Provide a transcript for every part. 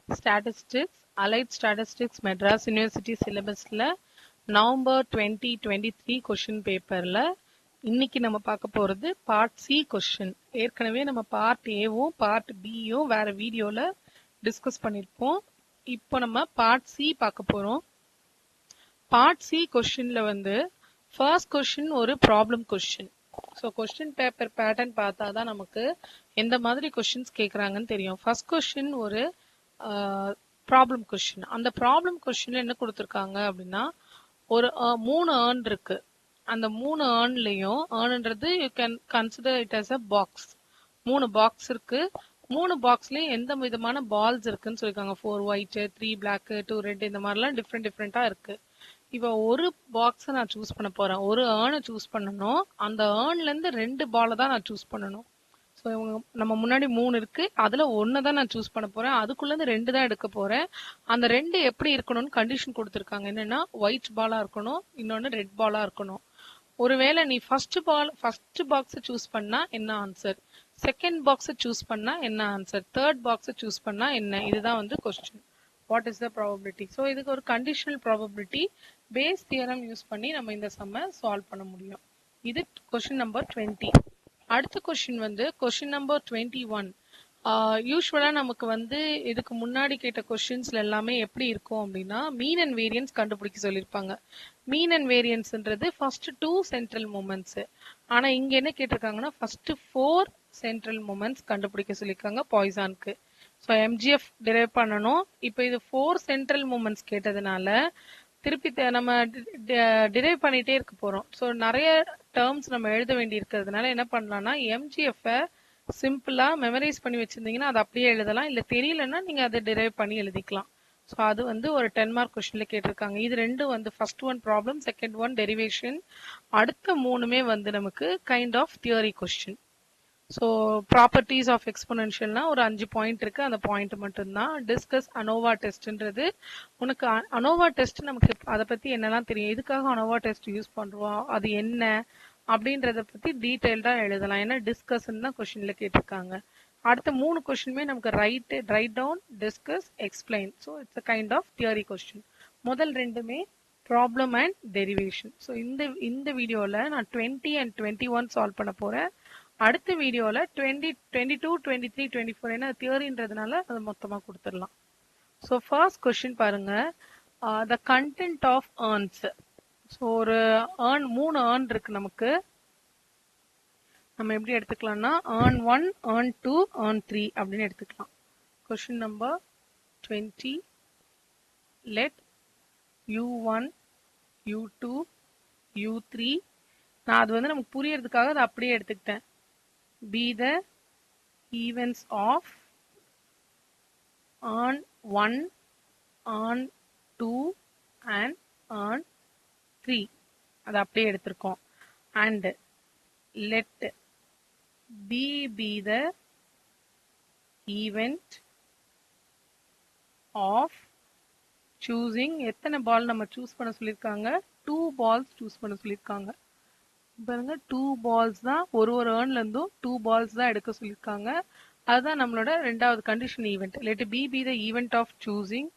Statistics, Allied Statistics Madras University syllabusல November 2023 question பேப்பர்ல இன்னைக்கு நம்ம பார்க்க போறது பார்ட் சி கொஸ்டின். ஏற்கனவே நம்ம பார்ட் ஏவும் பார்ட் பியும் வேற வீடியோல டிஸ்கஸ் பண்ணிருப்போம். இப்போ நம்ம பார்ட் சி பார்க்க போறோம். பார்ட் சி கொஸ்டின்ல வந்து ஃபர்ஸ்ட் கொஸ்டின் ஒரு problem question. So question paper pattern பார்த்தா தான் நமக்கு எந்த மாதிரி கொஸ்டின்ஸ் கேட்குறாங்கன்னு தெரியும். ஃபர்ஸ்ட் கொஸ்டின் ஒரு ப்ராப்ளம் கொஸ்டின். அந்த ப்ராப்ளம் கொஸ்டின்ல என்ன கொடுத்துருக்காங்க அப்படின்னா, ஒரு 3 ஏர்ன் இருக்கு. அந்த 3 ஏர்ன்லயும் ஏர்ன்ன்றது you can consider it as a box. 3 box இருக்கு. 3 பாக்ஸ்லயும் எந்த விதமான பால்ஸ் இருக்குன்னு சொல்லிருக்காங்க. 4 ஒயிட், 3 பிளாக், 2 ரெட், இந்த மாதிரிலாம் டிஃப்ரெண்டா இருக்கு. இப்போ ஒரு பாக்ஸை நான் சூஸ் பண்ண போறேன். ஒரு ஏர்னை சூஸ் பண்ணணும். அந்த ஏர்ன்ல இருந்து 2 பாலை தான் நான் சூஸ் பண்ணணும். ஸோ நம்ம முன்னாடி 3 இருக்கு. அதுல 1 தான் நான் சூஸ் பண்ண போறேன். அதுக்குள்ள இருந்து 2 தான் எடுக்க போறேன். அந்த 2 எப்படி இருக்கணும்னு கண்டிஷன் கொடுத்துருக்காங்க. என்னன்னா ஒயிட் பாலா இருக்கணும், இன்னொன்னு ரெட் பாலா இருக்கணும். ஒருவேளை நீ ஃபர்ஸ்ட் பாக்ஸ் சூஸ் பண்ணா என்ன ஆன்சர், செகண்ட் பாக்ஸ் சூஸ் பண்ணா என்ன ஆன்சர், தேர்ட் பாக்ஸ் சூஸ் பண்ணா என்ன, இதுதான் வந்து question. What is the probability? So இதுக்கு ஒரு conditional probability base theorem use பண்ணி நம்ம இந்த சம்மை சால்வ் பண்ண முடியும். இது கொஸ்டின் நம்பர் 20. அடுத்த கொஸ்டின் வந்து கொஸ்டின் நம்பர் 21. யூஸ்வலா நமக்கு வந்து இதுக்கு முன்னாடி கேட்ட கொஸ்டின்ஸ்ல எல்லாமே எப்படி இருக்கும் அப்படின்னா, மீன் அண்ட் வேரியன்ஸ் கண்டுபிடிக்க சொல்லியிருப்பாங்க. மீன் அண்ட் வேரியன்ஸ்ன்றது ஃபர்ஸ்ட் 2 சென்ட்ரல் மூமெண்ட்ஸ். ஆனா இங்க என்ன கேட்டிருக்காங்கன்னா ஃபர்ஸ்ட் 4 சென்ட்ரல் மூமெண்ட்ஸ் கண்டுபிடிக்க சொல்லியிருக்காங்க பாய்சானுக்கு. ஸோ எம்ஜிஎஃப் டிரைவ் பண்ணணும். இப்போ இது 4 சென்ட்ரல் மூமெண்ட்ஸ் கேட்டதுனால திருப்பி நம்ம டிரைவ் பண்ணிட்டே இருக்க போறோம். ஸோ நிறைய டேர்ம்ஸ் நம்ம எழுத வேண்டி இருக்கிறதுனால என்ன பண்ணலாம்னா, எம்ஜிஎஃப் சிம்பிளா மெமரைஸ் பண்ணி வச்சிருந்தீங்கன்னா அதை அப்படியே எழுதலாம். இல்ல தெரியலன்னா நீங்க அதை டிரைவ் பண்ணி எழுதிக்கலாம். ஸோ அது வந்து ஒரு 10 மார்க் கொஸ்டின்ல கேட்டிருக்காங்க. இது ரெண்டும் வந்து first one problem, second one derivation. அடுத்த 3மே வந்து நமக்கு kind of theory question. So properties of எக்ஸ்பொனென்ஷியல்னா ஒரு 5 பாயிண்ட் இருக்கு. அந்த பாயிண்ட் மட்டும்தான். டிஸ்கஸ் அனோவா டெஸ்ட்ன்றது உனக்கு அனோவா டெஸ்ட் நமக்கு அதை பத்தி என்னெல்லாம் தெரியும், எதுக்காக அனோவா டெஸ்ட் யூஸ் பண்றோம், அது என்ன அப்படின்றத பத்தி டீடைல்டா எழுதலாம். ஏன்னா டிஸ்கஸ் தான் கொஸ்டின்ல கேட்டிருக்காங்க. அடுத்த 3 கொஸ்டினுமே நமக்கு write down, discuss, explain. So it's a kind of theory question. முதல் ரெண்டுமே ப்ராப்ளம் அண்ட் டெரிவேஷன். ஸோ இந்த வீடியோல நான் 20 and 21 சால்வ் பண்ண போறேன். அடுத்த வீடியோல 20, 22, 23, 24 ஏன்னா தியரின்றதுனால அது மொத்தமா கொடுத்துடலாம். ஸோ ஃபர்ஸ்ட் கொஸ்டின் பாருங்க, the content of urns. So ஒரு ஏர்ன் 3 ஏர்ன் இருக்கு நமக்கு. நம்ம எப்படி எடுத்துக்கலாம்னா ஏர்ன் 1, ஏர்ன் 2, ஏர்ன் 3 அப்படின்னு எடுத்துக்கலாம். Question number 20. Let U1, U2, U3. நான் அது வந்து நமக்கு புரியறதுக்காக அதை அப்படியே எடுத்துக்கிட்டேன். Be the events of earn 1, earn 2 and earn 3. அது அப்படியே எடுத்திருக்கோம். And let B be the event of choosing. எத்தனை பால் நம்ம சூஸ் பண்ண சொல்லியிருக்காங்க? 2 balls சூஸ் பண்ண சொல்லியிருக்காங்க. பாருங்க 2 balls தான், ஒரு ஏர்ன்ல இருந்தும் 2 balls தான் எடுக்க சொல்லியிருக்காங்க. அதுதான் நம்மளோட ரெண்டாவது condition event. Let B be the event of choosing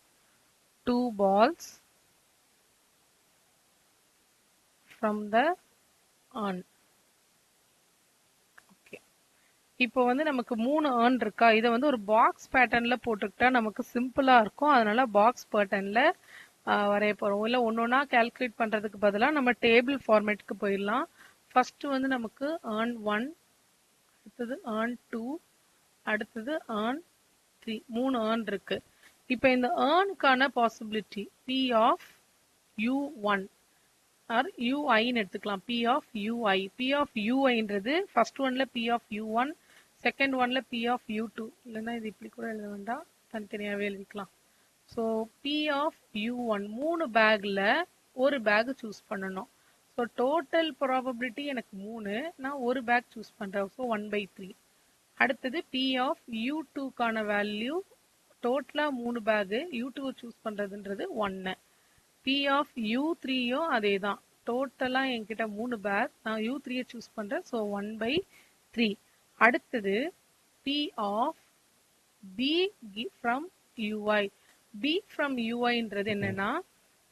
2 balls from the urn. Okay, இப்போ வந்து நமக்கு 3 ஏர்ன் இருக்கா. இதை வந்து ஒரு பாக்ஸ் பேட்டர்ன்ல போட்டுக்கிட்டா நமக்கு சிம்பிளா இருக்கும். அதனால பாக்ஸ் பேட்டர்ன்ல வரைய போறோம். இல்ல ஒன்னொன்னா கால்குலேட் பண்றதுக்கு பதிலாக நம்ம டேபிள் ஃபார்மேட்டுக்கு போயிடலாம். ஃபர்ஸ்ட் வந்து நமக்கு earn 1, அடுத்தது earn 2, அடுத்தது earn 3. 3 earn இருக்கு. இப்போ இந்த earnக்கான possibility P of U1 or UI ன்னு எடுத்துக்கலாம். P of UI. P of UIன்றது ஃபர்ஸ்ட் ஒன்ல P of U1, செகண்ட் ஒன்ல P of U2. இல்லைன்னா இது இப்படி கூட எழுத வேண்டாம், தனித்தனியாவே எழுதிக்கலாம். ஸோ P of U1 3 பேக்ல ஒரு பேக் சூஸ் பண்ணணும். ஸோ டோட்டல் ப்ராபபிலிட்டி எனக்கு 3, நான் ஒரு பேக் சூஸ் பண்றேன். ஸோ 1/3. அடுத்தது P of U2க்கான வேல்யூ டோட்டலா 3 பேக், U2 சூஸ் பண்றதுன்றது 1. P of U3யும் அதே தான். டோட்டலா என்கிட்ட 3 பேக், நான் U3 சூஸ் பண்றேன். ஸோ 1/3. அடுத்தது P of B from ui. b from uiன்றது என்னன்னா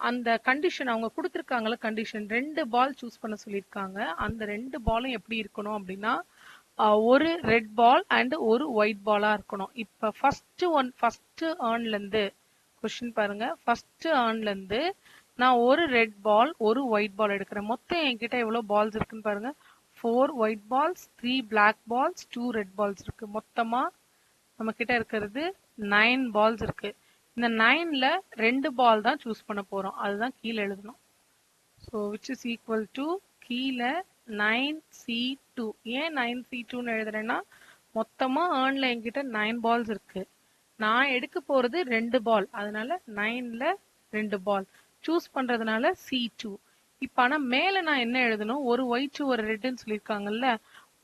அந்த கண்டிஷன் அவங்க கொடுத்துருக்காங்கல்ல, கண்டிஷன் 2 பால் சூஸ் பண்ண சொல்லியிருக்காங்க. அந்த 2 பாலும் எப்படி இருக்கணும் அப்படின்னா ஒரு ரெட் பால் அண்ட் ஒரு ஒயிட் பாலா இருக்கணும். இப்ப ஃபர்ஸ்ட் ஏர்ன்ல இருந்து கொஸ்டின் பாருங்க. ஃபர்ஸ்ட் ஏர்ன்ல இருந்து நான் ஒரு ரெட் பால் ஒரு ஒயிட் பால் எடுக்கிறேன். மொத்தம் என்கிட்ட எவ்வளவு பால்ஸ் இருக்குன்னு பாருங்க. 4 white balls, 3 black balls, 2 red balls இருக்கு. மொத்தமா நம்ம கிட்ட இருக்கிறது 9 பால்ஸ் இருக்கு. இந்த 9ல 2 பால் தான் சூஸ் பண்ண போறோம். அதுதான் கீழே எழுதணும். So which is equal to கீழே 9c2. ஏன் 9c2ன்னு எழுதுறேன்னா மொத்தமா ஏர்ன்ல என்கிட்ட 9 பால்ஸ் இருக்கு. நான் எடுக்க போறது 2 பால், அதனால 9ல 2 பால் சூஸ் பண்றதுனால c2. இப்ப ஆனா மேல நான் என்ன எழுதணும், ஒரு ஒயிட் ஒரு ரெட்னு சொல்லியிருக்காங்கல்ல,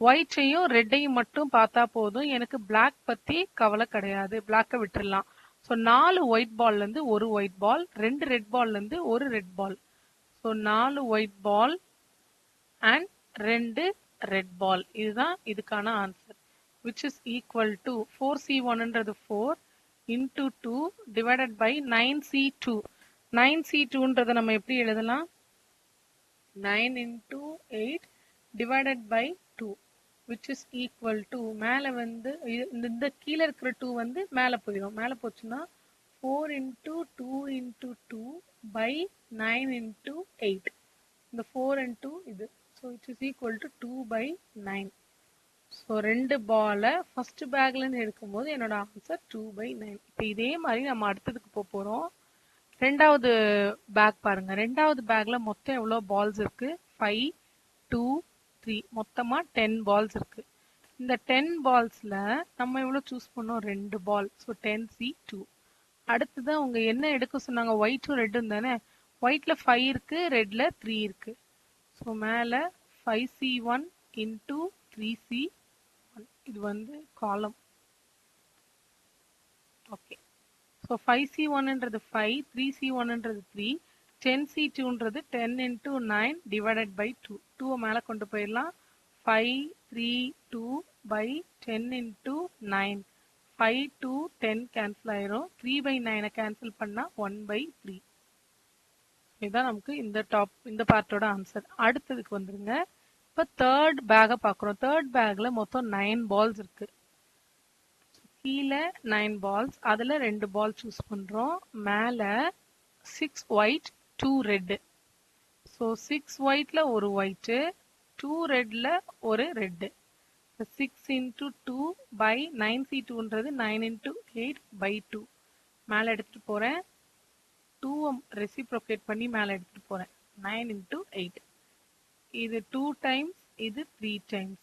ஒயிட்டையும் ரெட்டையும் மட்டும் பார்த்தா போதும், எனக்கு பிளாக் பத்தி கவலை கிடையாது, பிளாக்க விட்டுறலாம். ஸோ 4 ஒயிட் பால்ல இருந்து ஒரு ஒயிட் பால், 2 ரெட் பால்ல இருந்து ஒரு red ball. So 4 white ball and 2 red ball. இதுதான் இதுக்கான answer. which is equal to 4c1ன்றது 4 into 2 divided by 9c2. 9c2ன்றதை நம்ம எப்படி எழுதலாம், 9 into 8 divided by 2 which is equal to மேல வந்து இந்த கீழே இருக்கிற 2 வந்து மேல போயிடும். மேல போச்சுன்னா 4 into 2 into 2 by 9 into 8. இந்த 4 and 2 இது. So it is equal to 2 by 9. So 2 பாலை ஃபர்ஸ்ட் பேக்ல இருந்து எடுக்கும்போது என்னோட ஆன்சர் 2 by 9. இப்போ இதே மாதிரி நம்ம அடுத்ததுக்கு போறோம். ரெண்டாவது பேக் பாருங்க. ரெண்டாவது பேக்ல மொத்தம் எவ்வளவு பால்ஸ் இருக்கு, 5 2 3, மொத்தமா 10 பால்ஸ் இருக்கு. இந்த 10 பால்ஸ்ல நம்ம எவ்வளவு சூஸ் பண்ணோம், 2 பால். So 10c2. அடுத்தது அவங்க என்ன எடுக்க சொன்னாங்க, ஒயிட்டும் ரெட்டும் தானே. ஒயிட்ல 5 இருக்கு, ரெட்ல 3 இருக்கு. ஸோ மேல 5c1 into 3c1. இது வந்து காலம். ஓகே. ஸோ 5c1ன்றது 5, 3c1ன்றது 3, 10c2ன்றது 10 into 9 divided by 2. 2 மேல கொண்டு போயிடலாம். 5 3 2 by 10 into 9. 5 2 10 கேன்சல் ஆயிரும். 3 by 9 கேன்சல் பண்ணா 1 by 3. இதுதான் நமக்கு இந்த பார்ட்டோட ஆன்சர். அடுத்ததுக்கு வந்துருங்க. இப்ப தேர்ட் பேக்கை பாக்குறோம். தேர்ட் பேக்ல மொத்தம் 9 பால்ஸ் இருக்கு. கீழே 9 பால்ஸ், அதுல 2 பால் சூஸ் பண்றோம். மேல 6 ஒயிட் 2 ரெட். ஸோ 6 ஒயிட்ல ஒரு ஒயிட், 2 ரெட்ல ஒரு red. 6 into 2 by 9c2ன்றது 9 into 8 by 2. மேல எடுத்துட்டு போறேன். 2 ரெசிப்ரோகேட் பண்ணி மேல எடுத்துட்டு போறேன். 9 into 8. இது 2 டைம்ஸ், இது 3 டைம்ஸ்.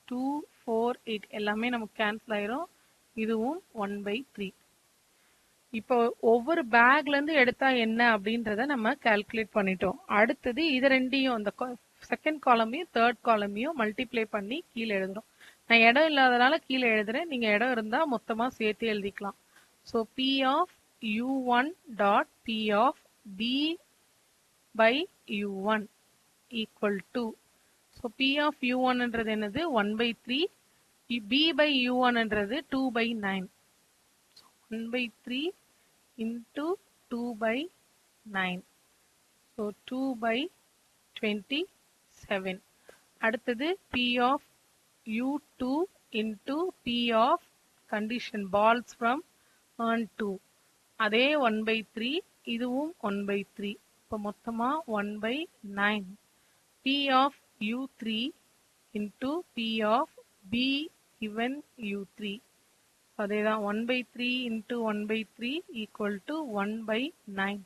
2 4 8 எல்லாமே நமக்கு கேன்சல் ஆயிரும். இதுவும் 1 by 3. இப்போ ஒவ்வொரு பேக்ல இருந்து எடுத்தா என்ன அப்படின்றத நம்ம கால்குலேட் பண்ணிட்டோம். அடுத்தது இது ரெண்டையும், அந்த செகண்ட் காலமையும் தேர்ட் காலமையும் மல்டிப்ளை பண்ணி கீழே எழுதுறோம். நான் இடம் இல்லாதனால கீழே எழுதுறேன். நீங்க இடம் இருந்தா மொத்தமா சேர்த்து எழுதிக்கலாம். So p of u1 dot p of b by u1 equal to. So p of u1ன்றது என்னது, 1 by 3. b by u1ன்றது 2 by 9. 1 by 3 into 2 by 9. So 2 by 27. அடுத்தது p of u2 into p of condition balls from earn 2. அதே 1 by 3, இதுவும் 1 by 3. இப்போ மொத்தமா 1 by 9. p of u3 into p of b given u3. அதேதான் 1 by 3 into 1 by 3 equal to 1 by 9.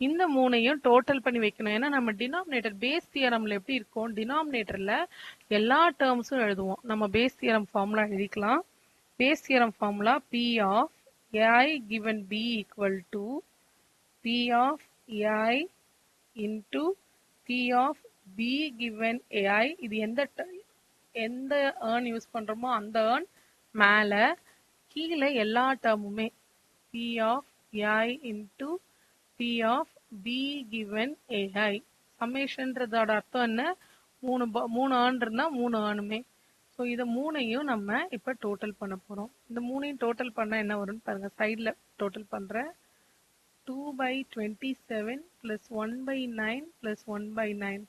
இந்த மூணையும் total பண்ணி வைக்கணும். ஏன்னா நம்ம டினாமினேட்டர் பேஸ் தியரம்ல எப்படி இருக்கும், டினாமினேட்டர்ல எல்லா டேர்ம்ஸும் எழுதுவோம். நம்ம பேஸ் தியரம் ஃபார்முலா எழுதிக்கலாம். Base theorem formula p of ai given b equal to p of ai into p of b given ai. இது எந்த ஏர்ன் யூஸ் பண்றோமோ அந்த ஏர்ன் மேல, கீழே எல்லா டேர்முமே p of ai into p of b given ai. சம்மேஷன்றதோட அர்த்தம் என்ன, மூணு ஏர்ன் இருந்தா மூணு ஏர்னுமே. ஸோ இதை மூணையும் நம்ம இப்போ டோட்டல் பண்ண போகிறோம். இந்த மூணையும் டோட்டல் பண்ணால் என்ன வரும்னு பாருங்க. சைடில் டோட்டல் பண்ணுறேன். 2/27 plus 1/9 plus 1/9.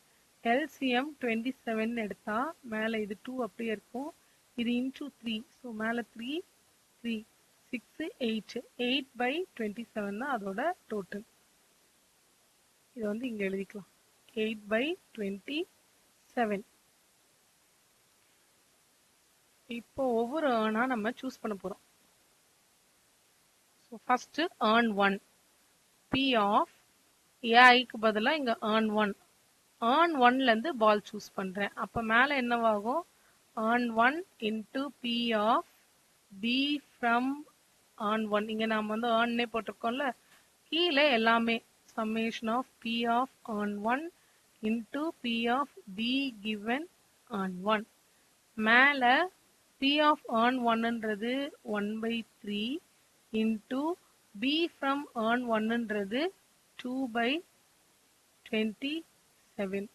LCM 27 எடுத்தா மேலே இது 2 அப்படியே இருக்கும். இது into 3. ஸோ மேலே 3 3 6 8 8/27 தான் அதோட டோட்டல். இது வந்து இங்கே எழுதிக்கலாம். 8/27. இப்போ ஒவ்வொரு ஏர்னா நம்ம சூஸ் பண்ண போறோம். So first urn 1 P of ஏஐக்கு பதிலாக இங்கே ஏர்ன் 1. ஏர்ன் 1லேருந்து பால் சூஸ் பண்ணுறேன். அப்போ மேலே என்னவாகும்? Urn 1 into P of B from urn 1. இங்கே நாம் வந்து ஏர்ன்னே போட்டிருக்கோம்ல. கீழே எல்லாமே summation of P of urn 1 into P of B given urn 1. மேலே P of earn 1ன்றது 1/3 into B from earn 1ன்றது 2/27.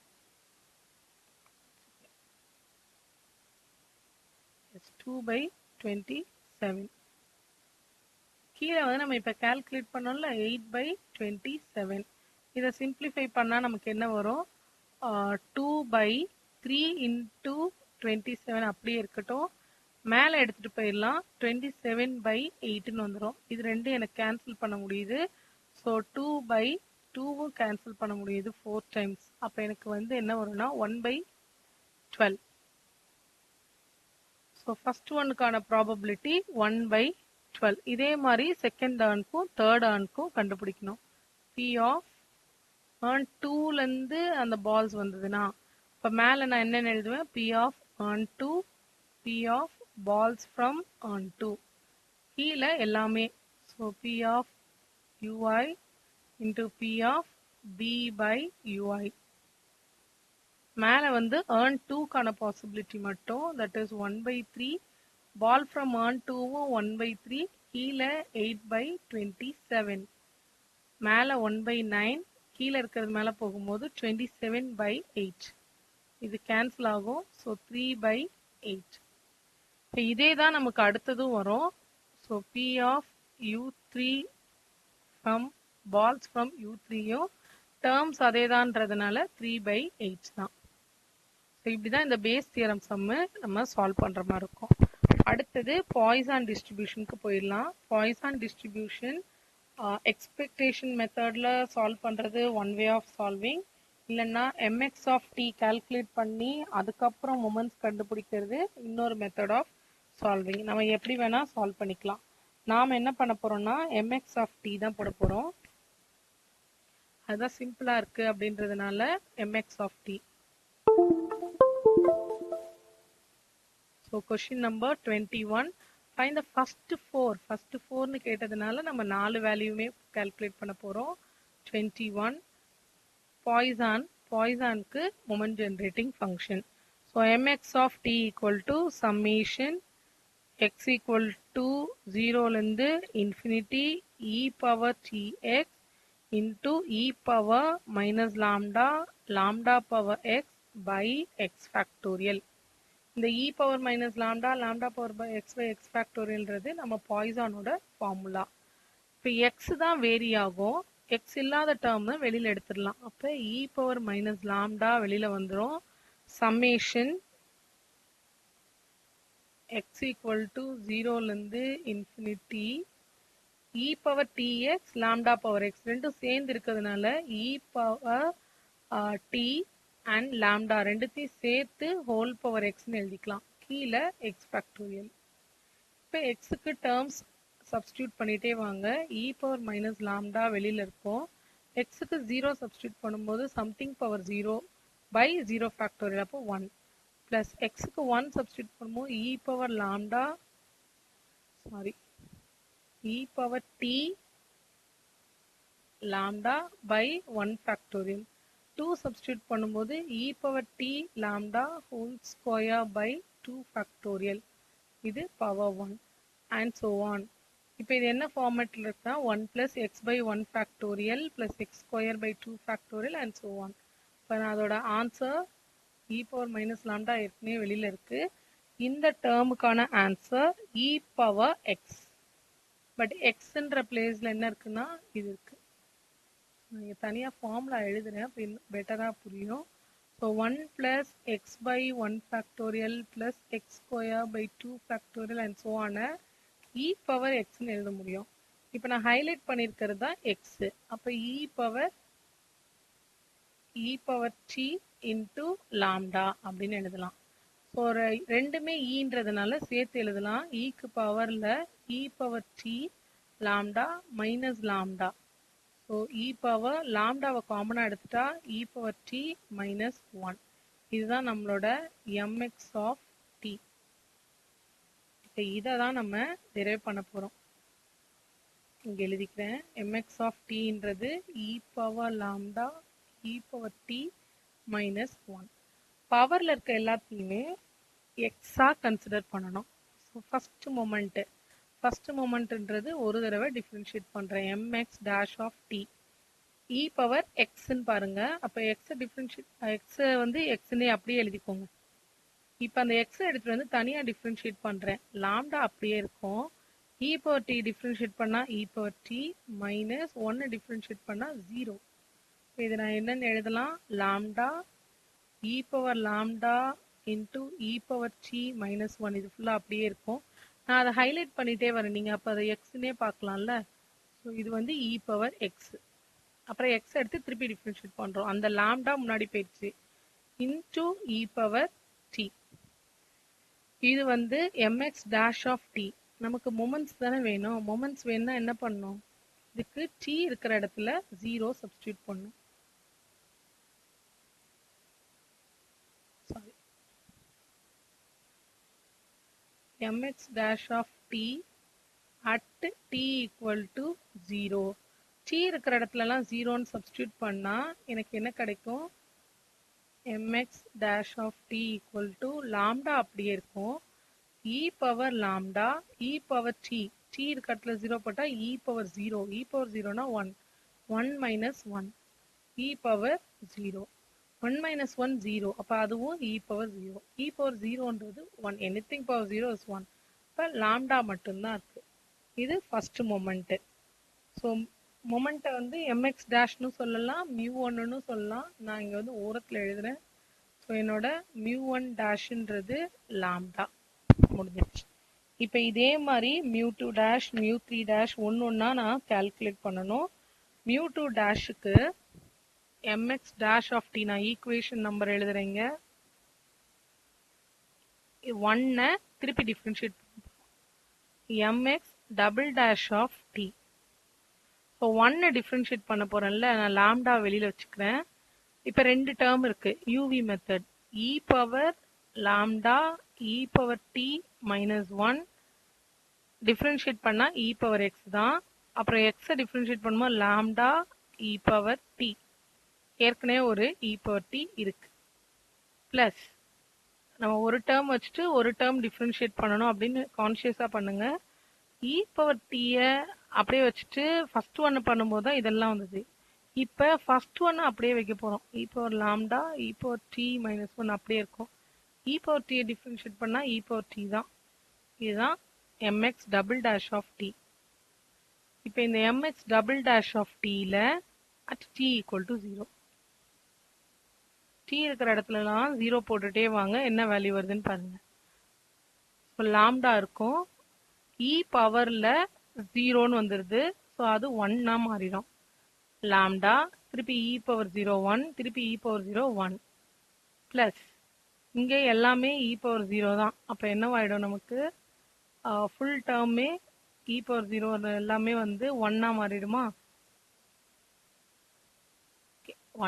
Yes, 2/27. கீழே வந்து நம்ம இப்போ கால்குலேட் பண்ணோம்ல 8/27. இதை சிம்பிளிஃபை பண்ணால் நமக்கு என்ன வரும்? 2/3 into 27 அப்படியே இருக்கட்டும். மேலே எடுத்துட்டு போயிடலாம். 27/8ன்னு வந்துடும். இது ரெண்டும் எனக்கு கேன்சல் பண்ண முடியுது. ஸோ 2/2வும் கேன்சல் பண்ண முடியுது 4 டைம்ஸ். அப்போ எனக்கு வந்து என்ன வரும்னா 1/12. ஸோ ஃபர்ஸ்ட் ஒன்னுக்கான ப்ராபபிலிட்டி 1/12. இதே மாதிரி செகண்ட் ஏர்னுக்கும் தேர்ட் ஏர்னுக்கும் கண்டுபிடிக்கணும். P ஆஃப் ஏர்ன் 2லேருந்து அந்த பால்ஸ் வந்ததுன்னா இப்போ மேலே நான் என்னென்னு எழுதுவேன்? P of urn 2 P of balls from on 2. கீழே எல்லாமே. So P of UI into P of B by UI. மேலே வந்து earn 2க்கான பாசிபிலிட்டி மட்டும், that is 1/3. ball from earn 2வும் 1/3. கீழே 8/27. மேலே 1/9. கீழே இருக்கிறது மேலே போகும்போது 27/8. இது கேன்சல் ஆகும். ஸோ 3/8. இப்போ இதே தான் நமக்கு அடுத்ததும் வரும். So P of U3 from balls from U3யும் டேர்ம்ஸ் அதே தான்றதுனால 3/8 தான். ஸோ இப்படி தான் இந்த பேஸ் தியரம் சம்மு நம்ம சால்வ் பண்ணுற மாதிரி இருக்கும். அடுத்தது பாய்சான் டிஸ்ட்ரிபியூஷனுக்கு போயிடலாம். பாய்சான் டிஸ்ட்ரிபியூஷன் எக்ஸ்பெக்டேஷன் மெத்தடில் சால்வ் பண்ணுறது ஒன் வே ஆஃப் சால்விங். இல்லைன்னா mx ஆஃப் t கால்குலேட் பண்ணி அதுக்கப்புறம் மொமெண்ட்ஸ் கண்டுபிடிக்கிறது இன்னொரு மெத்தட் ஆஃப் சால்விங். நம்ம எப்படி வேணா சால்வ் பண்ணிக்கலாம். நாம் என்ன பண்ண போறோம்னா mx ஆஃப் t தான் போட போறோம். அதுதான் சிம்பிளா இருக்கு அப்படின்றதுனால mx of t. So question number 21. Find the first ஃபோர்னு கேட்டதுனால நம்ம 4 வேல்யூமே கால்குலேட் பண்ண போறோம். 21 பாய்சானுக்கு moment generating function. So mx of t equal to summation x equal to 0லேருந்து infinity e power tx into e power minus lambda power x by x factorial. இந்த e power minus lambda power by x by x ஃபேக்டோரியல்ன்றது நம்ம பாய்சானோட formula. இப்போ x தான் vary ஆகும். x இல்லாத term வெளியில் எடுத்துடலாம். அப்போ e பவர் மைனஸ் லாம்டா வெளியில் வந்துடும். சம்மேஷன் x ஈக்குவல் டு 0லேருந்து infinity e power tx lambda power x ரெண்டும் சேர்ந்து இருக்கிறதுனால e power t and lambda ரெண்டுத்தையும் சேர்த்து ஹோல் பவர் எக்ஸ்ன்னு எழுதிக்கலாம். கீழே எக்ஸ் ஃபேக்டோரியல். இப்போ எக்ஸுக்கு டேர்ம்ஸ் சப்ஸ்டியூட் பண்ணிட்டே வாங்க. இ பவர் மைனஸ் லாம்டா வெளியில் இருக்கும். எக்ஸுக்கு 0 சப்ஸ்டியூட் பண்ணும்போது சம்திங் பவர் 0 பை 0 ஃபேக்டோரியல், அப்போ 1 ப்ளஸ் எக்ஸுக்கு 1 சப்ஸ்டியூட் பண்ணும்போது E power E power T lambda by 1 factorial. 2 substitute பண்ணும்போது e power t lambda whole square by 2 factorial. இது பவர் 1 அண்ட் ஸோ ஆன். இப்போ இது என்ன ஃபார்மேட்டில் இருக்குன்னா 1 plus X by 1 factorial plus X square by 2 factorial and so on. இப்போ நான் அதோட answer e power minus lambda ஏற்கனவே வெளியில் இருக்குது. இந்த டேர்முக்கான answer E power X. But எக்ஸ்ன்ற பிளேஸ்ல என்ன இருக்குன்னா இது இருக்கு. நீங்க தனியா ஃபார்முலா எழுதுறேன், அப்போ இன்னும் பெட்டரா புரியும். So 1 plus x by 1 factorial plus x square by 2 factorial and so on e power xன்னு எழுத முடியும். இப்போ நான் ஹைலைட் பண்ணியிருக்கிறது தான் எக்ஸ். அப்போ e power t into lambda அப்படின்னு எழுதலாம். ஸோ ரெண்டுமே ஈன்றதுனால சேர்த்து எழுதலாம். ஈக்கு பவரில் e power t lambda minus lambda. So e power லாம்டாவை காமனாக எடுத்துட்டா e power t minus 1. இதுதான் நம்மளோட mx of t. இப்போ இதை தான் நம்ம டெரைவ் பண்ண போகிறோம். இங்கே எழுதிக்கிறேன். mx of tன்றது e power lambda e power t minus 1. பவரில் இருக்க எல்லாத்தையுமே எக்ஸாக கன்சிடர் பண்ணணும். ஸோ ஃபஸ்ட்டு மொமெண்ட்ன்றது ஒரு தடவை டிஃப்ரென்ஷியேட் பண்ணுறேன். mx dash of t e power எக்ஸ்ன்னு பாருங்க. அப்போ எக்ஸை வந்து எக்ஸ்ன்னே அப்படியே எழுதிக்கோங்க. இப்போ அந்த எக்ஸை எடுத்துகிட்டு வந்து தனியாக டிஃப்ரென்ஷியேட் பண்ணுறேன். லாம்டா அப்படியே இருக்கும். e பவர் டி டிஃப்ரென்ஷியேட் பண்ணால் e power D minus 1 differentiate பண்ணால் 0. இப்போ இதை நான் என்னென்னு எழுதலாம்? Lambda e power lambda into e power D minus 1. இது ஃபுல்லாக அப்படியே இருக்கும். நான் அதை ஹைலைட் பண்ணிகிட்டே வரேன். நீங்கள் அப்போ அதை எக்ஸ்ன்னே பார்க்கலாம்ல. ஸோ இது வந்து e பவர் எக்ஸ். அப்புறம் எக்ஸ் எடுத்து திருப்பி டிஃப்ரென்ஷியேட் பண்ணுறோம். அந்த லாம்டா முன்னாடி போயிடுச்சு. Into e power T. இது வந்து mx dash of t. நமக்கு மொமெண்ட்ஸ் தானே வேணும். மொமெண்ட்ஸ் வேணும்னா என்ன பண்ணணும்? இதுக்கு t இருக்கிற இடத்துல 0 சப்ஸ்டியூட் பண்ணணும். Sorry, mx dash of t at t equal to 0. t இருக்கிற இடத்துலலாம் 0ன்னு சப்ஸ்டியூட் பண்ணால் எனக்கு என்ன கிடைக்கும்? mx dash of t equal to lambda அப்படியே இருக்கும். e power lambda e power t. t இருக்கிற இடத்துல 0 போட்டால் e பவர் 0. e பவர் 0னா 1. 1 minus 1 e பவர் 0. 1 minus 1 0. அப்போ அதுவும் e பவர் 0. e பவர் 0ன்றது 1. anything power 0 is 1. இப்போ லாம்டா மட்டும்தான் இருக்கு. இது ஃபர்ஸ்ட் மொமெண்ட்டு. ஸோ மொமெண்ட்டை வந்து mx டேஷ்னு சொல்லலாம், μ1ன்னு சொல்லலாம். நான் இங்கே வந்து ஓரத்தில் எழுதுறேன். ஸோ என்னோட μ1 டேஷ்ன்றது லாம்டா. முடிஞ்சிருச்சு. இப்போ இதே மாதிரி μ2 டேஷ் μ3 டேஷ் ஒன்றா நான் கால்குலேட் பண்ணணும். μ2 டேஷுக்கு mx dash of t நான் ஈக்குவேஷன் நம்பர் எழுதுறேங்க. 1 திருப்பி differentiate mx double dash of t. ஸோ 1 டிஃபரன்ஷியேட் பண்ண போறேன்ல, நான் லாம்டா வெளியில வச்சுக்கிறேன். இப்போ ரெண்டு டேர்ம் இருக்கு. UV method e power lambda e power t மைனஸ் 1 டிஃபரன்ஷியேட் பண்ணா e பவர் x தான். அப்புறம் எக்ஸை டிஃபரன்ஷியேட் பண்ணும்போது லாம்டா e பவர் t. ஏற்கனவே ஒரு e பவர் t இருக்கு. பிளஸ் நம்ம ஒரு டேர்ம் வச்சுட்டு ஒரு டேர்ம் டிஃபரன்ஷியேட் பண்ணணும் அப்படின்னு கான்ஷியஸாக பண்ணுங்க. e பவர் டீயை அப்படியே வச்சுட்டு ஃபர்ஸ்ட் ஒன்று பண்ணும்போது தான் இதெல்லாம் வந்தது. இப்போ ஃபர்ஸ்ட் ஒன்று அப்படியே வைக்க போகிறோம். e power lambda e power t மைனஸ் 1 அப்படியே இருக்கும். e பவர் டீயை டிஃபரன்ஷியேட் பண்ணால் e பவர் t தான். இதுதான் mx double dash of t. இப்போ இந்த mx டபுள் டேஷ் ஆஃப் டீயில் at t equal to 0. t இருக்கிற இடத்துலலாம் 0 போட்டுட்டே வாங்க, என்ன வேல்யூ வருதுன்னு பாருங்க. இப்போ லாம்டா இருக்கும். e பவரில் 0ன்னு வந்துடுது. ஸோ அது 1 மாறிடும். லாம்டா திருப்பி e பவர் 0 1 திருப்பி e பவர் 0 1 ப்ளஸ் இங்கே எல்லாமே e பவர் 0 தான். அப்போ என்னவாயிடும்? நமக்கு ஃபுல் டேர்மே e பவர் 0 எல்லாமே வந்து 1 மாறிடுமா?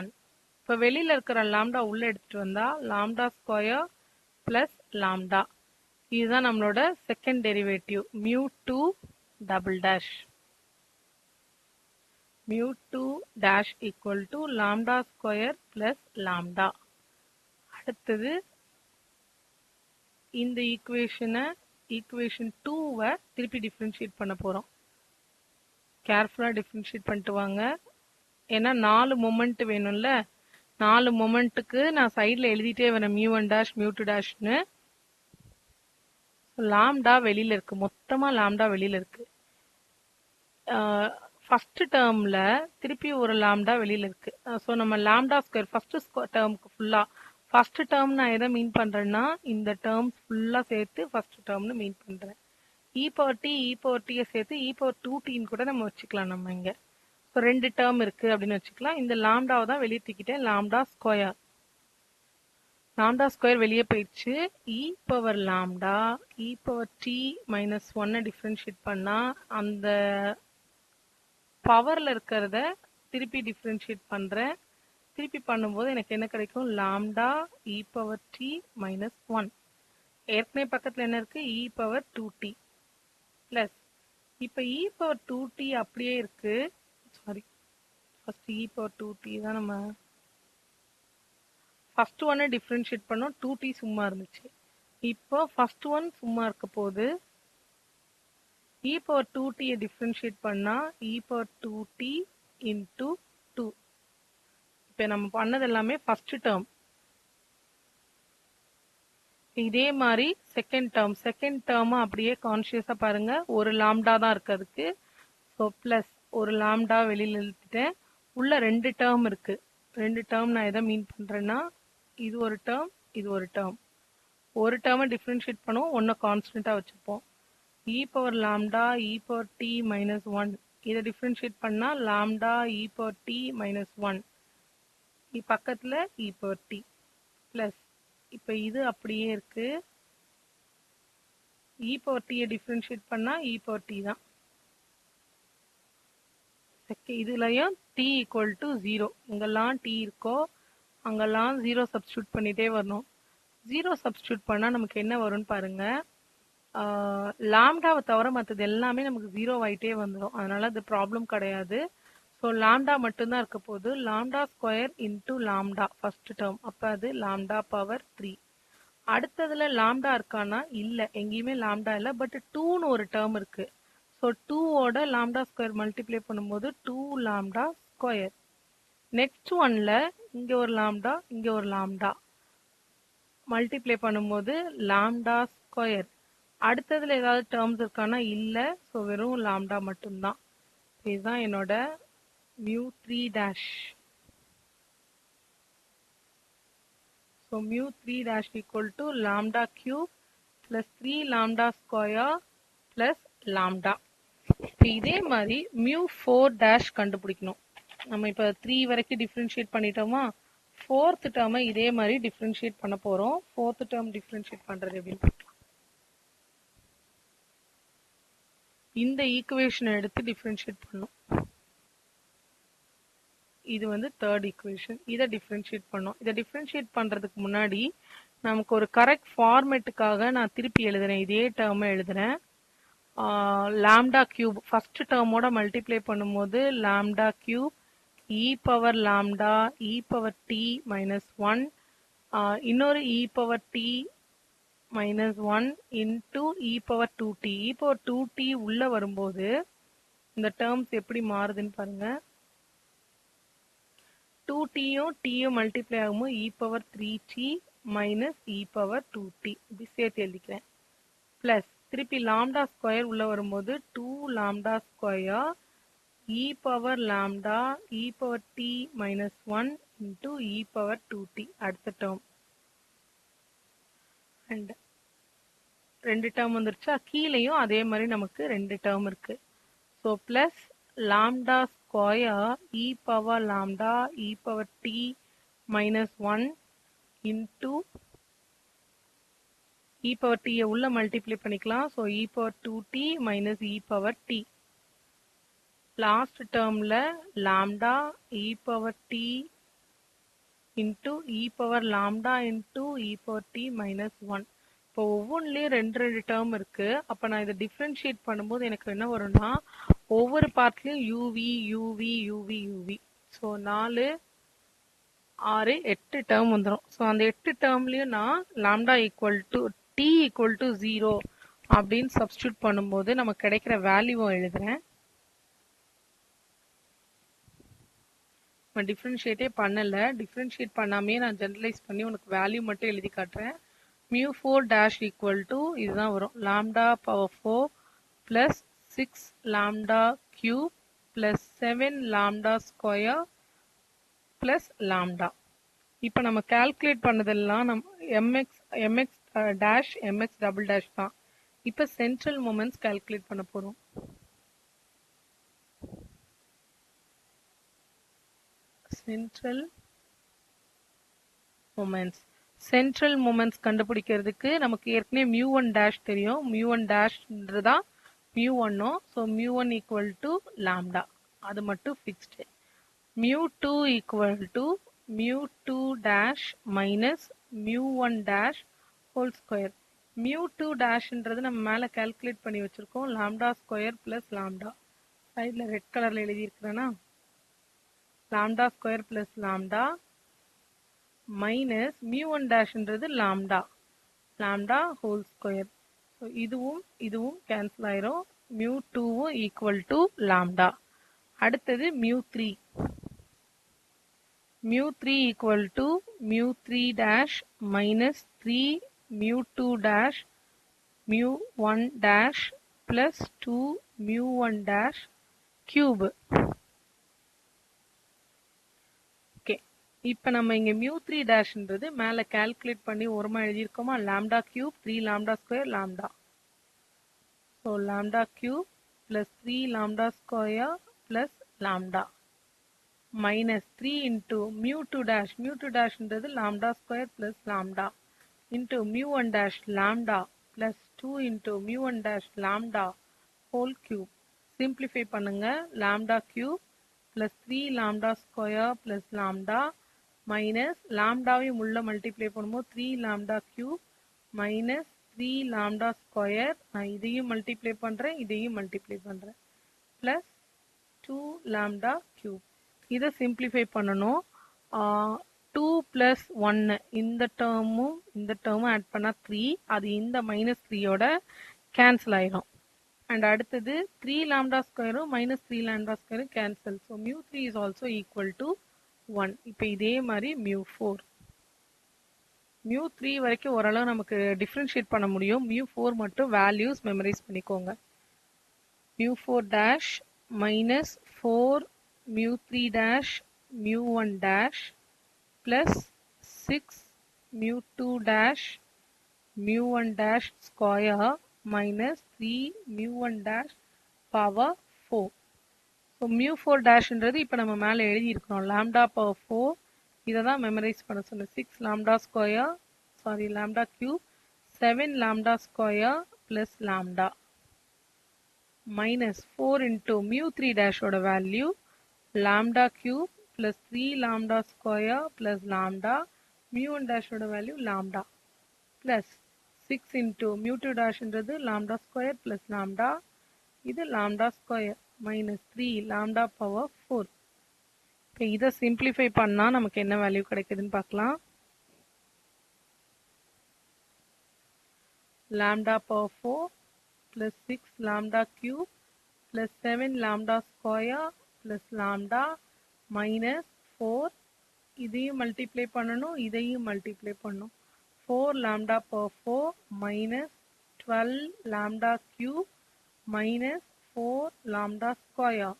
1. இப்போ வெளியில் இருக்கிற லாம்டா உள்ளே எடுத்துகிட்டு வந்தால் லாம்டா ஸ்கொயர் ப்ளஸ் லாம்டா. இதுதான் நம்மளோட second derivative μ2 double dash. μ2 dash equal to lambda square plus lambda. அடுத்தது இந்த ஈக்குவேஷன் 2வை திருப்பி டிஃப்ரென்ஷியேட் பண்ண போகிறோம். கேர்ஃபுல்லாக டிஃப்ரென்ஷியேட் பண்ணிட்டு வாங்க. ஏன்னா 4 மொமெண்ட் வேணும்ல. 4 மொமெண்ட்டுக்கு நான் சைடில் எழுதிட்டே வரேன் μ1 டேஷ் μ2 டேஷ்னு. லாம்டா வெளியில இருக்கு, மொத்தமா லாம்டா வெளியில இருக்கு. ஃபர்ஸ்ட் டேர்ம்ல திருப்பி ஒரு லாம்டா வெளியில இருக்கு. ஸோ நம்ம லாம்டா ஸ்கொயர் ஃபர்ஸ்ட் டேர்முக்கு ஃபுல்லா, ஃபர்ஸ்ட் டேர்ம் நான் எதை மீன் பண்றேன்னா இந்த டேர்ம்ஸ் ஃபுல்லா சேர்த்து ஃபர்ஸ்ட் டேர்ம்னு மீன் பண்றேன். இ பவர் டியை சேர்த்து இ பவர் 2tன்னு கூட நம்ம வச்சுக்கலாம். நம்ம இங்க ஸோ 2 டேர்ம் இருக்கு அப்படின்னு வச்சுக்கலாம். இந்த லாம்டாவை தான் வெளியே தூக்கிட்டேன். லாம்டா ஸ்கொயர் வெளியே போயிடுச்சு. இ power lambda e power D minus 1 differentiate பண்ணா அந்த பவர்ல இருக்கிறத திருப்பி டிஃபரன்ஷியேட் பண்றேன். திருப்பி பண்ணும்போது எனக்கு என்ன கிடைக்கும்? Lambda e power D minus 1. ஏற்கனவே பக்கத்துல என்ன இருக்கு? இ பவர் 2t பிளஸ் இப்ப இ பவர் 2t அப்படியே இருக்கு. சாரி, ஃபர்ஸ்ட் இ பவர் 2t தான் நம்ம ஃபர்ஸ்ட் ஒன்னை டிஃபரன்ஷியேட் பண்ணோம். 2t சும்மா இருந்துச்சு. இப்போ ஃபர்ஸ்ட் ஒன் சும்மா இருக்க போது இ பவர் 2t டிஃபரன்ஷியேட் பண்ணா இ பவர் 2t இன்டூ 2. இப்போ நம்ம பண்ணது எல்லாமே ஃபர்ஸ்ட் டேர்ம். இதே மாதிரி செகண்ட் டேர்ம் அப்படியே கான்ஷியஸா பாருங்க. ஒரு லாம்டா தான் இருக்கு அதுக்கு. ஸோ பிளஸ் ஒரு லாம்டா வெளியில இழுத்துட்டேன். உள்ள 2 டேர்ம் இருக்கு. 2 டேர்ம் நான் எதை மீன் பண்றேன்னா இது ஒரு டேர்ம், இது ஒரு டேர்ம். ஒரு டேர்மை டிஃபரன்ஷியேட் பண்ணுவோம், ஒன்றை கான்ஸ்டன்டா வச்சுப்போம். இ power lambda e power D minus 1 இதை டிஃபரன்ஷியேட் பண்ணா lambda e power D minus 1 பக்கத்துல இ பவர் டி பிளஸ் இப்ப இது அப்படியே இருக்கு. இ பவர் டி டிஃபரன்ஷியேட் பண்ணா இ பவர் டி தான். இதுலயும் டி ஈக்குவல் டு 0. இங்கெல்லாம் டி இருக்கோ அங்கெல்லாம் 0 சப்ஸ்டியூட் பண்ணிட்டே வரணும். 0 சப்ஸ்டியூட் பண்ணா நமக்கு என்ன வரும்னு பாருங்க. லாம்டாவை தவிர மற்றது எல்லாமே நமக்கு 0 ஆயிட்டே வந்துடும். அதனால அது ப்ராப்ளம் கிடையாது. ஸோ லாம்டா மட்டும்தான் இருக்க போகுது. Lambda square into lambda first term. அப்போ அது லாம்டா பவர் 3. அடுத்ததுல லாம்டா இருக்கானா? இல்லை, எங்கேயுமே லாம்டா இல்லை. பட் 2ன்னு ஒரு டேர்ம் இருக்கு. ஸோ 2ஓட லாம்டா ஸ்கொயர் மல்டிப்ளை பண்ணும்போது 2 லாம்டா ஸ்கொயர். நெக்ஸ்ட் ஒன்ல இங்க ஒரு லாம்டா, இங்க ஒரு லாம்டா மல்டிப்ளை பண்ணும்போது லாம்டா ஸ்கொயர். அடுத்ததுல ஏதாவது டேர்ம்ஸ் இருக்கானா? இல்ல. ஸோ வெறும் லாம்டா மட்டும்தான். இதுதான் என்னோட mu 3 dash. So mu 3 dash equal to lambda cube plus 3 lambda square plus lambda. இப்போ இதே மாதிரி மியூ 4 டேஷ் கண்டுபிடிக்கணும். நம்ம இப்போ 3 வரைக்கும் டிஃபரன்ஷியேட் பண்ணிட்டோமா? ஃபோர்த் டேர்மை இதே மாதிரி டிஃபரன்ஷியேட் பண்ண போறோம். ஃபோர்த் டேர்ம் டிஃபரன்ஷியேட் பண்றது எப்படின்னு பார்க்கலாம். இந்த ஈக்குவேஷனை எடுத்து டிஃபரன்ஷியேட் பண்ணும். இது வந்து தேர்ட் ஈக்குவேஷன். இதை டிஃபரன்ஷியேட் பண்ணோம். இதை டிஃபரன்ஷியேட் பண்றதுக்கு முன்னாடி நமக்கு ஒரு கரெக்ட் ஃபார்மேட்டுக்காக நான் திருப்பி எழுதுறேன். இதே டேர்மை எழுதுறேன். லாம்டா கியூப் ஃபர்ஸ்ட் டேர்மோட மல்டிப்ளை பண்ணும்போது lambda cube e power lambda e power D minus 1 இன்னொரு e power D minus 1 into e power 2t. E power 2t உள்ள வரும்போது இந்த டேர்ம்ஸ் எப்படி மாறுதுன்னு பாருங்க. 2tயும் tயும் மல்டிப்ளை ஆகும்போது இ பவர் 3t மைனஸ் இ பவர் 2t இப்படி சேர்த்து எழுதிக்கிறேன். பிளஸ் திருப்பி லாம்டா ஸ்கொயர் உள்ள வரும்போது 2 lambda square e power lambda e power D minus 1 into e power 2t அடுத்த டேர்ம். அண்ட் 2 டேர்ம் வந்துருச்சா? கீழேயும் அதே மாதிரி நமக்கு 2 டேர்ம் இருக்கு. So plus lambda square e power lambda e power D minus 1 into e power D உள்ள multiply பண்ணிக்கலாம். So இ power 2t minus இ power D. Last டேர்ம்ல lambda e power D into e power lambda into e power D minus 1. இப்போ ஒவ்வொன்றுலயும் 2 term இருக்கு. அப்ப நான் இதை differentiate பண்ணும்போது எனக்கு என்ன வரும்னா ஒவ்வொரு பார்ட்லயும் U V U V U V U V. So 4 6 8 term வந்துடும். ஸோ அந்த 8 டேர்ம்லயும் நான் lambda equal to t equal to 0 அப்படின்னு சப்ஸ்டியூட் பண்ணும்போது நமக்கு கிடைக்கிற வேல்யூவை எழுதுறேன். டிஃபரன்ஷியேட்டே பண்ணல. டிஃபரன்ஷியேட் பண்ணாமே நான் ஜெனரலைஸ் பண்ணி உனக்கு வேல்யூ மட்டும் எழுதி காட்டுறேன். mu4 dash equal to இதுதான் வரும் lambda power 4 plus 6 lambda cube plus 7 lambda square plus lambda. இப்போ நம்ம கால்குலேட் பண்ணதெல்லாம் mx dash mx double dash தான். இப்போ சென்ட்ரல் மொமெண்ட்ஸ் கால்குலேட் பண்ண போறோம். சென்ட்ரல் மொமெண்ட்ஸ் கண்டுபிடிக்கிறதுக்கு நமக்கு ஏற்கனவே mu1 dash தெரியும். mu1 dashன்றதா mu1. So mu1 equal to lambda. அது மட்டும் fixed. mu2 equal to mu2 dash minus mu1 dash whole square. mu2 dashன்றது நம்ம மேலே கால்குலேட் பண்ணி வச்சிருக்கோம். lambda square plus lambda. சைடில் ரெட் கலரில் எழுதியிருக்கிறேன்னா lambda square plus lambda minus mu1 dashன்றது lambda whole square. So இதுவும் cancel ஆயிரும். mu2வும் equal to lambda. அடுத்தது mu3 equal to mu3 dash minus 3 mu2 dash mu1 dash plus 2 mu1 dash cube. Okay, இப்போ நம்ம இங்க mu3 dashன்றது மேலே calculate பண்ணி ஓரமா எழுதியிருக்கோமா, lambda cube 3 lambda square lambda. So lambda cube plus 3 lambda square plus lambda minus 3 into mu2 dash என்றது lambda square plus lambda into mu1 dash lambda plus 2 into mu1 dash lambda whole cube. simplify பண்ணுங்க. lambda cube plus 3 lambda square plus lambda minus lambdaவையும் உள்ள multiply பண்ணும்போது 3 lambda cube minus 3 lambda square. நான் இதையும் multiply பண்றேன், இதையும் multiply பண்றேன் plus 2 lambda cube. இதை simplify பண்ணணும். 2 plus 1 இந்த டேர்மும் ஆட் பண்ணா 3. அது இந்த மைனஸ் 3யோட கேன்சல் ஆயிடும். அண்ட் அடுத்தது 3 lambda ஸ்கொயரும் மைனஸ் 3 lambda ஸ்கொயரும் cancel. So mu3 is also equal to 1. இப்போ இதே மாதிரி mu3 வரைக்கும் ஓரளவு நமக்கு டிஃப்ரென்ஷியேட் பண்ண முடியும். mu4 மட்டும் வேல்யூஸ் மெமரைஸ் பண்ணிக்கோங்க. mu4 dash minus 4 mu3 dash mu1 dash plus 6 mu2 dash mu1 dash square minus 3 mu1 dash power 4. So mu4 dashன்றது இப்போ நம்ம மேலே எழுதியிருக்கிறோம் lambda power 4. இதை தான் மெமரைஸ் பண்ண சொன்னேன். 6 lambda cube 7 lambda square plus lambda minus 4 into mu3 dash ஓட value lambda cube plus 3 lambda square plus lambda mu1 dash ஓட value lambda plus 6 into mu2 dash என்றது lambda square plus lambda. இது lambda square minus 3 lambda power 4. இப்போ இதை simplify பண்ணா நமக்கு என்ன value கிடைக்குதுன்னு பார்க்கலாம். lambda power 4 plus 6 lambda cube plus 7 lambda square plus lambda minus 4. இதையும் மல்டிப்ளை பண்ணணும், இதையும் மல்டிப்ளை பண்ணணும். 4 lambda power 4 minus 12 lambda cube minus 4 lambda square.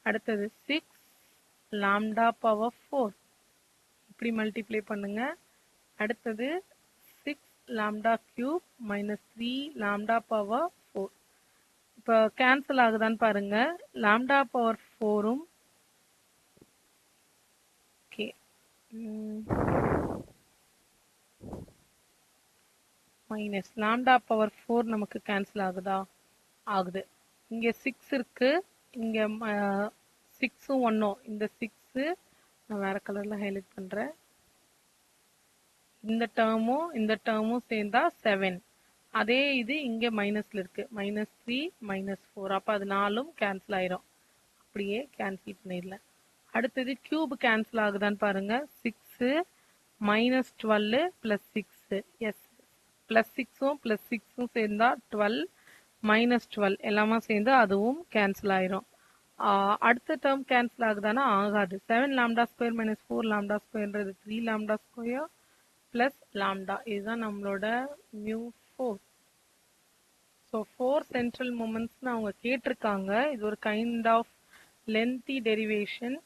அடுத்தது 6 lambda power 4. இப்படி மல்டிப்ளை பண்ணுங்க. அடுத்தது 6 lambda cube minus 3 lambda power 4. இப்போ கேன்சல் ஆகுதான்னு பாருங்க. lambda power 4ம் ஓகே மைனஸ் lambda power 4 நமக்கு கேன்சல் ஆகுதா? ஆகுது. இங்க 6 இருக்கு, இங்க 6ம் 1ம். இந்த 6 நான் வேற கலர்ல ஹைலைட் பண்றேன். இந்த டேர்மும் சேர்ந்தா 7. அதே இது இங்க மைனஸ்ல இருக்கு, -3 -4. அப்ப அது 4ம் கேன்சல் ஆயிரும். அப்படியே கேன்சல் பண்ணிடலாம். அடுத்தது கியூப் கேன்சல் ஆகுதான்னு பாருங்க. 6 -12 plus 6. எஸ், +6ம் +6ம் சேர்ந்தா 12 -12 எல்லாமே சேர்ந்து அதுவும் கேன்சல் ஆயிரும். அடுத்த டேர்ம் கேன்சல் ஆகுதானா? ஆகாது. 7 lambda square minus 4 lambda squareன்றது 3 lambda square plus lambda. இதுதான் நம்மளோட மியூ 4. ஸோ 4 சென்ட்ரல் மூமெண்ட்ஸ்னு அவங்க கேட்டிருக்காங்க. இது ஒரு கைண்ட் ஆஃப் லென்த்தி டெரிவேஷன்.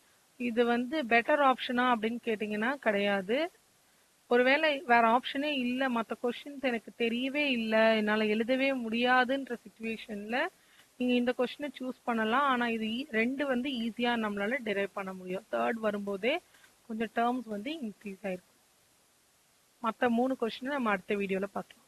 இது வந்து பெட்டர் ஆப்ஷனா அப்படின்னு கேட்டிங்கன்னா கிடையாது. ஒருவேளை வேற ஆப்ஷனே இல்லை, மற்ற கொஸ்டின்ஸ் எனக்கு தெரியவே இல்லை, என்னால் எழுதவே முடியாதுன்ற சுச்சுவேஷன்ல நீங்க இந்த கொஸ்டினை சூஸ் பண்ணலாம். ஆனா இது ரெண்டு வந்து ஈஸியா நம்மளால டெரைவ் பண்ண முடியும். தேர்ட் வரும்போதே கொஞ்சம் டேர்ம்ஸ் வந்து இன்க்ரீஸ் ஆயிருக்கும். மற்ற 3 கொஸ்டினை நம்ம அடுத்த வீடியோல பார்க்கலாம்.